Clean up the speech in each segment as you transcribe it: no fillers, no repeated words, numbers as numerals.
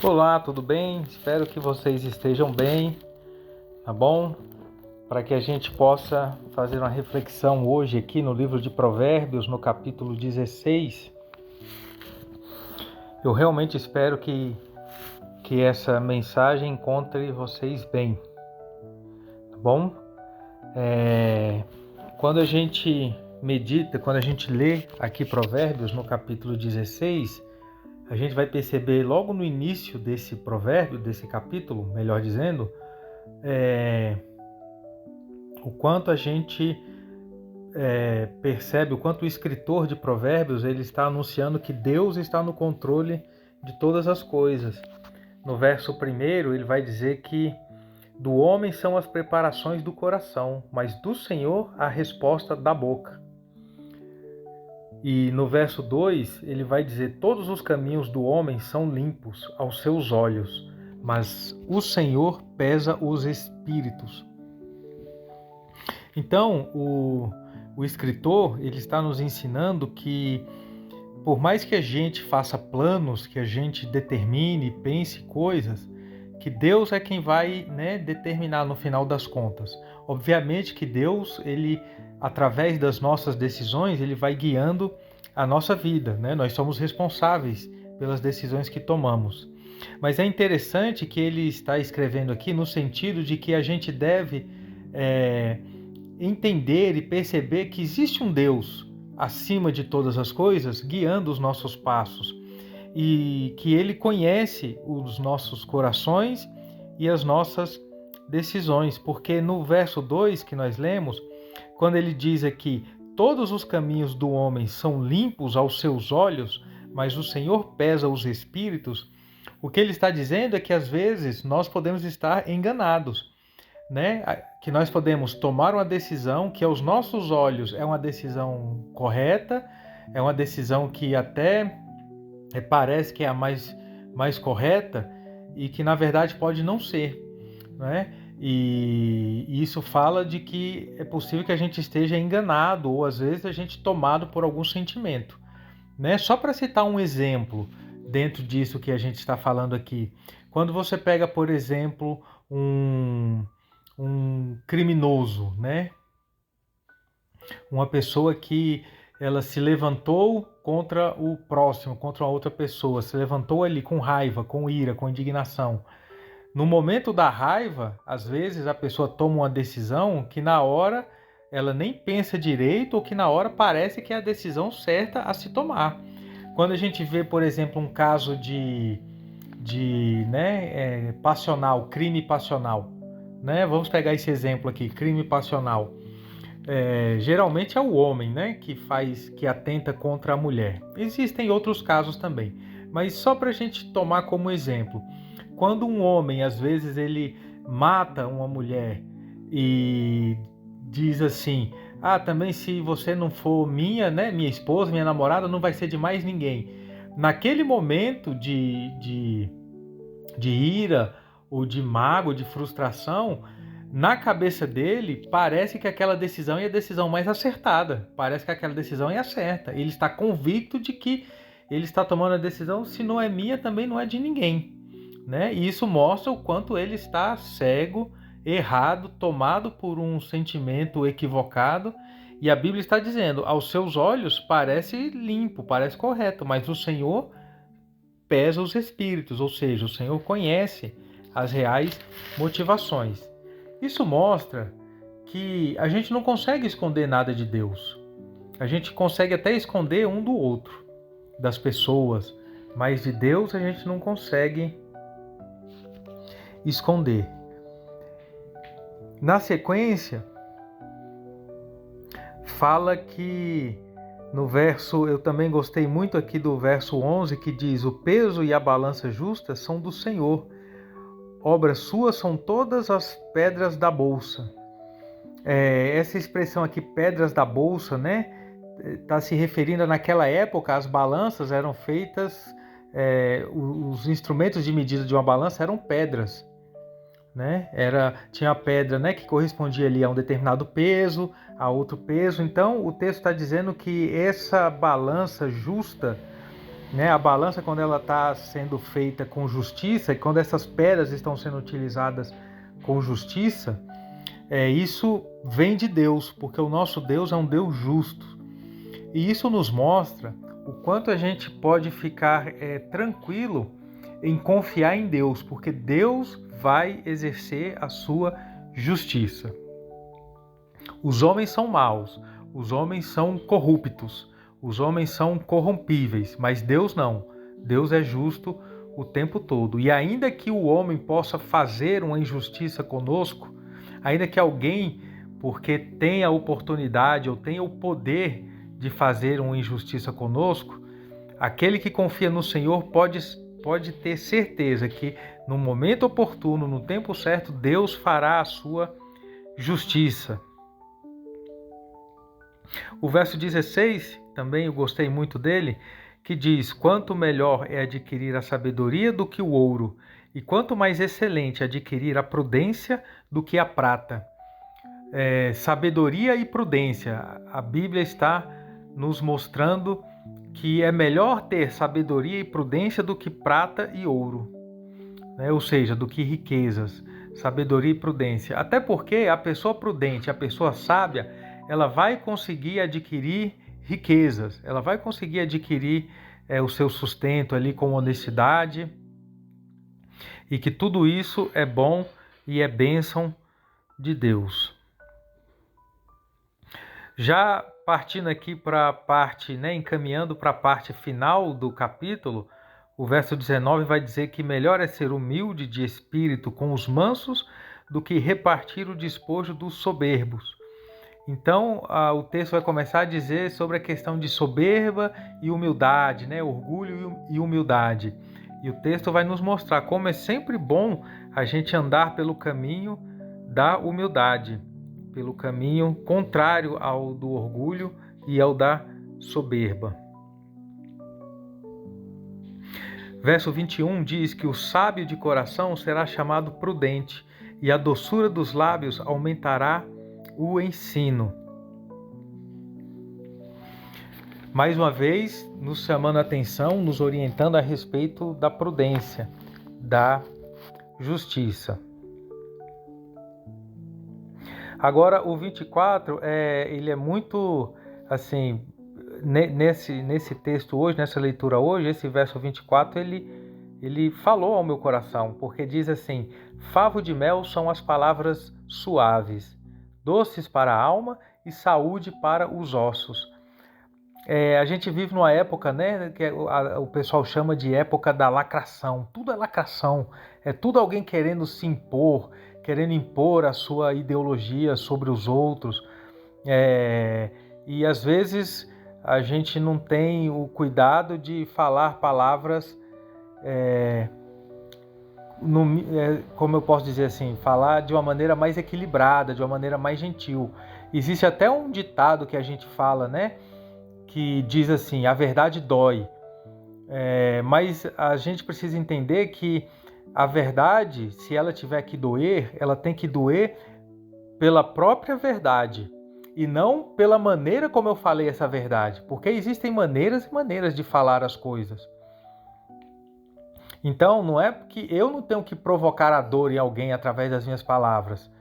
Olá, tudo bem? Espero que vocês estejam bem, tá bom? Para que a gente possa fazer uma reflexão hoje aqui no livro de Provérbios, no capítulo 16. Eu realmente espero que essa mensagem encontre vocês bem, tá bom? Quando a gente medita, quando a gente lê aqui Provérbios no capítulo 16, a gente vai perceber logo no início desse provérbio, desse capítulo, melhor dizendo, o quanto a gente percebe, o quanto o escritor de Provérbios ele está anunciando que Deus está no controle de todas as coisas. No verso 1, ele vai dizer que do homem são as preparações do coração, mas do Senhor a resposta da boca. E no verso 2, ele vai dizer: todos os caminhos do homem são limpos aos seus olhos, mas o Senhor pesa os espíritos. Então, o escritor ele está nos ensinando que, por mais que a gente faça planos, que a gente determine, pense coisas, que Deus é quem vai, determinar no final das contas. Obviamente que Deus, ele, através das nossas decisões, ele vai guiando a nossa vida, né? Nós somos responsáveis pelas decisões que tomamos. Mas é interessante que ele está escrevendo aqui no sentido de que a gente deve entender e perceber que existe um Deus acima de todas as coisas, guiando os nossos passos, e que Ele conhece os nossos corações e as nossas decisões, porque no verso 2 que nós lemos, quando ele diz aqui: todos os caminhos do homem são limpos aos seus olhos, mas o Senhor pesa os espíritos, o que ele está dizendo é que às vezes nós podemos estar enganados, né? Que nós podemos tomar uma decisão que aos nossos olhos é uma decisão correta, é uma decisão que até parece que é a mais correta e que na verdade pode não ser, né? E isso fala de que é possível que a gente esteja enganado ou às vezes a gente tomado por algum sentimento, né? Só para citar um exemplo dentro disso que a gente está falando aqui, quando você pega, por exemplo, um criminoso, né? Uma pessoa que ela se levantou contra o próximo, contra uma outra pessoa, se levantou ali com raiva, com ira, com indignação. No momento da raiva, às vezes a pessoa toma uma decisão que na hora ela nem pensa direito ou que na hora parece que é a decisão certa a se tomar. Quando a gente vê, por exemplo, um caso de passional, crime passional, né? Vamos pegar esse exemplo aqui, crime passional. Geralmente é o homem, né, que atenta contra a mulher. Existem outros casos também, mas só para a gente tomar como exemplo, quando um homem às vezes ele mata uma mulher e diz assim: também se você não for minha esposa, minha namorada, não vai ser de mais ninguém. Naquele momento de ira ou de mágoa, de frustração, na cabeça dele, parece que aquela decisão é a decisão mais acertada. Parece que aquela decisão é a certa. Ele está convicto de que ele está tomando a decisão, se não é minha, também não é de ninguém, né? E isso mostra o quanto ele está cego, errado, tomado por um sentimento equivocado. E a Bíblia está dizendo: aos seus olhos parece limpo, parece correto, mas o Senhor pesa os espíritos, ou seja, o Senhor conhece as reais motivações. Isso mostra que a gente não consegue esconder nada de Deus. A gente consegue até esconder um do outro, das pessoas, mas de Deus a gente não consegue esconder. Na sequência, fala que no verso, eu também gostei muito aqui do verso 11, que diz: o peso e a balança justa são do Senhor. Obras suas são todas as pedras da bolsa. Essa expressão aqui, pedras da bolsa, né? Está se referindo naquela época, as balanças eram feitas, os instrumentos de medida de uma balança eram pedras, né? Tinha a pedra, né, que correspondia ali a um determinado peso, a outro peso. Então o texto está dizendo que essa balança justa né? A balança, quando ela está sendo feita com justiça, e quando essas pedras estão sendo utilizadas com justiça, isso vem de Deus, porque o nosso Deus é um Deus justo. E isso nos mostra o quanto a gente pode ficar tranquilo em confiar em Deus, porque Deus vai exercer a sua justiça. Os homens são maus, os homens são corruptos, os homens são corrompíveis, mas Deus não. Deus é justo o tempo todo. E ainda que o homem possa fazer uma injustiça conosco, ainda que alguém, porque tenha a oportunidade ou tenha o poder de fazer uma injustiça conosco, aquele que confia no Senhor pode ter certeza que no momento oportuno, no tempo certo, Deus fará a sua justiça. O verso 16, também eu gostei muito dele, que diz: quanto melhor é adquirir a sabedoria do que o ouro, e quanto mais excelente adquirir a prudência do que a prata. Sabedoria e prudência. A Bíblia está nos mostrando que é melhor ter sabedoria e prudência do que prata e ouro, né? Ou seja, do que riquezas. Sabedoria e prudência. Até porque a pessoa prudente, a pessoa sábia, ela vai conseguir adquirir riquezas, ela vai conseguir adquirir o seu sustento ali com honestidade, e que tudo isso é bom e é bênção de Deus. Já partindo aqui para a parte, encaminhando para a parte final do capítulo, o verso 19 vai dizer que melhor é ser humilde de espírito com os mansos do que repartir o despojo dos soberbos. Então, o texto vai começar a dizer sobre a questão de soberba e humildade, orgulho e humildade. E o texto vai nos mostrar como é sempre bom a gente andar pelo caminho da humildade, pelo caminho contrário ao do orgulho e ao da soberba. Verso 21 diz que o sábio de coração será chamado prudente, e a doçura dos lábios aumentará o ensino. Mais uma vez, nos chamando a atenção, nos orientando a respeito da prudência, da justiça. Agora, o 24, ele é muito, assim, nesse texto hoje, nessa leitura hoje, esse verso 24, ele falou ao meu coração, porque diz assim: favo de mel são as palavras suaves, doces para a alma e saúde para os ossos. A gente vive numa época, que o pessoal chama de época da lacração. Tudo é lacração, é tudo alguém querendo se impor, querendo impor a sua ideologia sobre os outros. E às vezes a gente não tem o cuidado de falar palavras, como eu posso dizer assim, falar de uma maneira mais equilibrada, de uma maneira mais gentil. Existe até um ditado que a gente fala, que diz assim: a verdade dói. Mas a gente precisa entender que a verdade, se ela tiver que doer, ela tem que doer pela própria verdade e não pela maneira como eu falei essa verdade, porque existem maneiras e maneiras de falar as coisas. Então, não é porque eu não tenho que provocar a dor em alguém através das minhas palavras.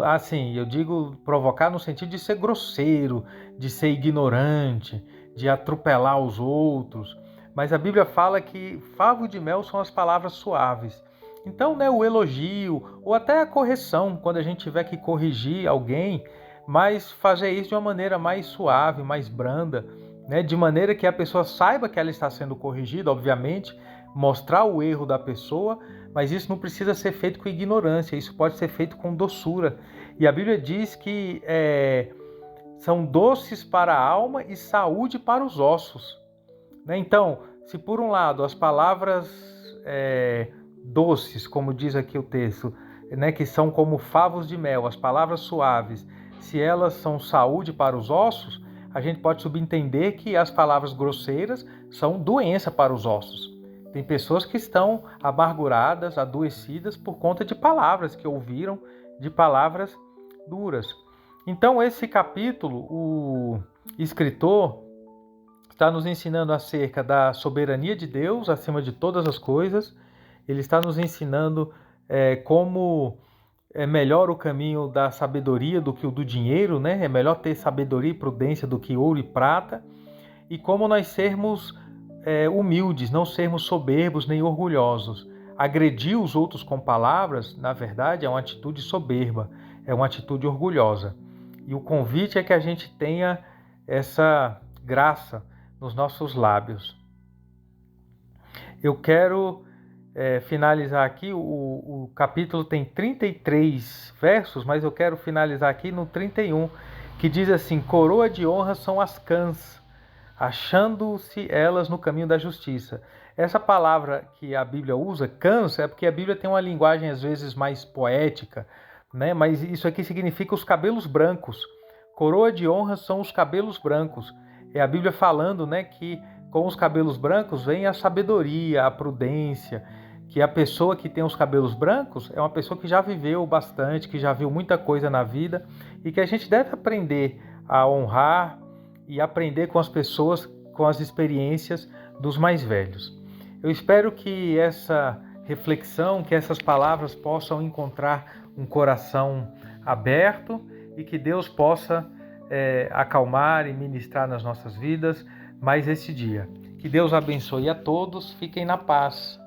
Assim, eu digo provocar no sentido de ser grosseiro, de ser ignorante, de atropelar os outros. Mas a Bíblia fala que favo de mel são as palavras suaves. Então, o elogio ou até a correção, quando a gente tiver que corrigir alguém, mas fazer isso de uma maneira mais suave, mais branda, de maneira que a pessoa saiba que ela está sendo corrigida, obviamente, mostrar o erro da pessoa, mas isso não precisa ser feito com ignorância, isso pode ser feito com doçura. E a Bíblia diz que são doces para a alma e saúde para os ossos. Então, se por um lado as palavras doces, como diz aqui o texto, que são como favos de mel, as palavras suaves, se elas são saúde para os ossos, a gente pode subentender que as palavras grosseiras são doença para os ossos. Tem pessoas que estão amarguradas, adoecidas por conta de palavras que ouviram, de palavras duras. Então, esse capítulo, o escritor está nos ensinando acerca da soberania de Deus acima de todas as coisas. Ele está nos ensinando como é melhor o caminho da sabedoria do que o do dinheiro, né? É melhor ter sabedoria e prudência do que ouro e prata. E como nós sermos humildes, não sermos soberbos nem orgulhosos. Agredir os outros com palavras, na verdade, é uma atitude soberba, é uma atitude orgulhosa. E o convite é que a gente tenha essa graça nos nossos lábios. Eu quero finalizar aqui, o capítulo tem 33 versos, mas eu quero finalizar aqui no 31, que diz assim: coroa de honra são as cãs, achando-se elas no caminho da justiça. Essa palavra que a Bíblia usa, cãs, é porque a Bíblia tem uma linguagem às vezes mais poética, né? Mas isso aqui significa os cabelos brancos. Coroa de honra são os cabelos brancos. É a Bíblia falando, né, que com os cabelos brancos vem a sabedoria, a prudência, que a pessoa que tem os cabelos brancos é uma pessoa que já viveu bastante, que já viu muita coisa na vida e que a gente deve aprender a honrar e aprender com as pessoas, com as experiências dos mais velhos. Eu espero que essa reflexão, que essas palavras possam encontrar um coração aberto e que Deus possa acalmar e ministrar nas nossas vidas mais esse dia. Que Deus abençoe a todos, fiquem na paz.